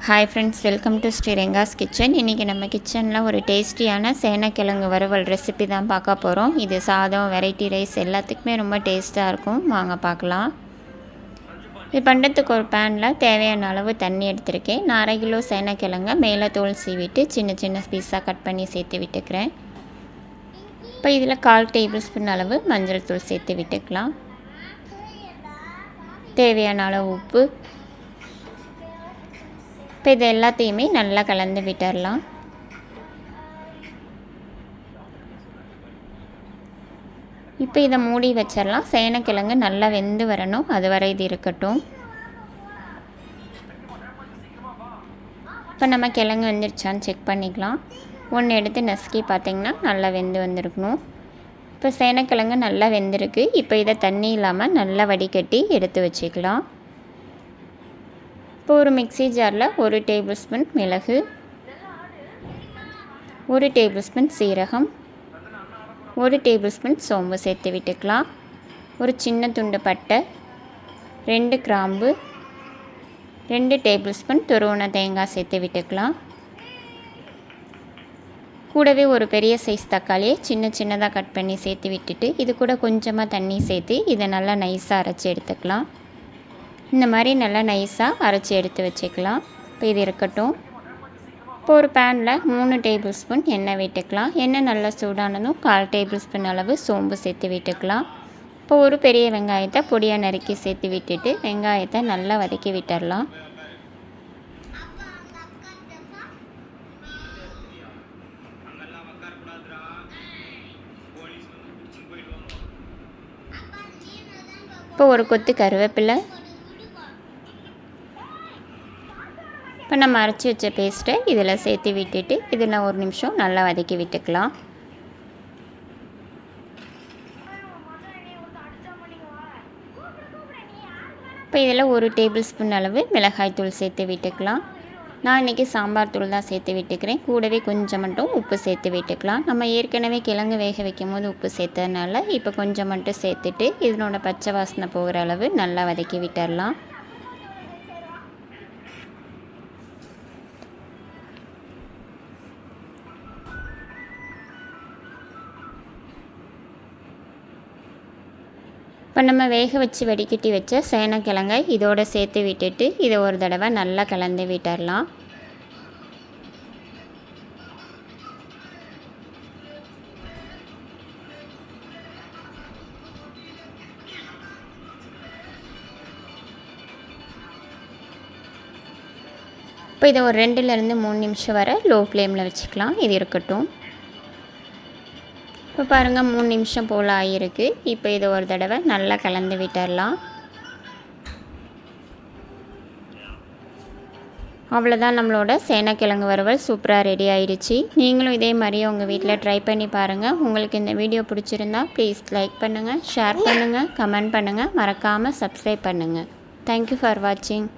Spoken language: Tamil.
Hi friends, welcome to Sriranga's kitchen. இன்றைக்கி நம்ம கிச்சனில் ஒரு டேஸ்டியான சேனக்கிழங்கு வறுவல் ரெசிபி தான் பார்க்க போகிறோம். இது சாதம், வெரைட்டி ரைஸ் எல்லாத்துக்குமே ரொம்ப டேஸ்ட்டாக இருக்கும். வாங்க பார்க்கலாம். இது பண்ணுறதுக்கு ஒரு பேனில் தேவையான அளவு தண்ணி எடுத்திருக்கேன். நான் 1/2 கிலோ சேனக்கிழங்க மேலே தோல் சீவிட்டு சின்ன சின்ன பீஸாக கட் பண்ணி சேர்த்து விட்டுக்கிறேன். இப்போ இதில் 1/4 டேபிள் ஸ்பூன் அளவு மஞ்சள் தூள் சேர்த்து விட்டுக்கலாம். தேவையான அளவு உப்பு. இப்போ இது எல்லாத்தையுமே நல்லா கலந்து விட்டுடலாம். இப்போ இதை மூடி வச்சிடலாம். சேனக்கிழங்கு நல்லா வெந்து வரணும், அது வரை இது இருக்கட்டும். இப்போ நம்ம கிழங்கு வெந்துருச்சான்னு செக் பண்ணிக்கலாம். ஒன்று எடுத்து நசுக்கி பார்த்திங்கன்னா நல்லா வெந்து வந்திருக்கணும். இப்போ சேனக்கிழங்கு நல்லா வெந்திருக்கு. இப்போ இதை தண்ணி இல்லாமல் நல்லா வடிகட்டி எடுத்து வச்சுக்கலாம். இப்போ ஒரு மிக்ஸி ஜாரில் 1 டேபிள் ஸ்பூன் மிளகு, 1 டேபிள் ஸ்பூன் சீரகம், 1 டேபிள் ஸ்பூன் சோம்பு சேர்த்து விட்டுக்கலாம். ஒரு சின்ன துண்டு பட்டை, 2 கிராம்பு, 2 டேபிள் ஸ்பூன் துருவன தேங்காய் சேர்த்து விட்டுக்கலாம். கூடவே ஒரு பெரிய சைஸ் தக்காளியை சின்ன சின்னதாக கட் பண்ணி சேர்த்து விட்டுட்டு இது கூட கொஞ்சமாக தண்ணி சேர்த்து இதை நல்லா நைஸாக அரைச்சி எடுத்துக்கலாம். இந்த மாதிரி நல்லா நைஸாக அரைச்சி எடுத்து வச்சுக்கலாம். இப்போ இது இருக்கட்டும். இப்போ ஒரு பேனில் 3 டேபிள் ஸ்பூன் எண்ணெய் விட்டுக்கலாம். எண்ணெய் நல்லா சூடானதும் 1/4 டேபிள் ஸ்பூன் அளவு சோம்பு சேர்த்து விட்டுக்கலாம். இப்போ ஒரு பெரிய வெங்காயத்தை பொடியாக நறுக்கி சேர்த்து விட்டுட்டு வெங்காயத்தை நல்லா வதக்கி விட்டுடலாம். இப்போ ஒரு கொத்து கருவேப்பிலை. இப்போ நம்ம அரைச்சி வச்ச பேஸ்ட்டை இதில் சேர்த்து விட்டுட்டு இதில் 1 நிமிஷம் நல்லா வதக்கி விட்டுக்கலாம். இப்போ இதில் 1 டேபிள் ஸ்பூன் அளவு மிளகாய் தூள் சேர்த்து விட்டுக்கலாம். நான் இன்றைக்கி சாம்பார் தூள் தான் சேர்த்து விட்டுக்கிறேன். கூடவே கொஞ்சம் மட்டும் உப்பு சேர்த்து விட்டுக்கலாம். நம்ம ஏற்கனவே கிழங்கு வேக வைக்கும் போது உப்பு சேர்த்ததுனால இப்போ கொஞ்சம் மட்டும் சேர்த்துட்டு இதனோட பச்சை வாசனை போகிற அளவு நல்லா வதக்கி விட்டுடலாம். இப்போ நம்ம வேக வச்சு வடிகட்டி வச்ச சேனக்கிழங்கை இதோடு சேர்த்து விட்டுட்டு இதை ஒரு தடவை நல்லா கலந்து விட்டுடலாம். இப்போ இதை ஒரு 2லேருந்து 3 நிமிஷம் வரை லோ ஃப்ளேமில் வச்சுக்கலாம். இது இருக்கட்டும். இப்போ பாருங்கள் 3 நிமிஷம் போல் ஆகிருக்கு. இப்போ இதை ஒரு தடவை நல்லா கலந்து விட்டுடலாம். அவ்வளோதான், நம்மளோட சேனக்கிழங்கு வறுவல் சூப்பராக ரெடி ஆயிடுச்சு. நீங்களும் இதே மாதிரி உங்கள் வீட்டில் ட்ரை பண்ணி பாருங்கள். உங்களுக்கு இந்த வீடியோ பிடிச்சிருந்தா ப்ளீஸ் லைக் பண்ணுங்கள், ஷேர் பண்ணுங்கள், கமெண்ட் பண்ணுங்கள், மறக்காமல் சப்ஸ்கிரைப் பண்ணுங்கள். தேங்க்யூ ஃபார் வாட்சிங்.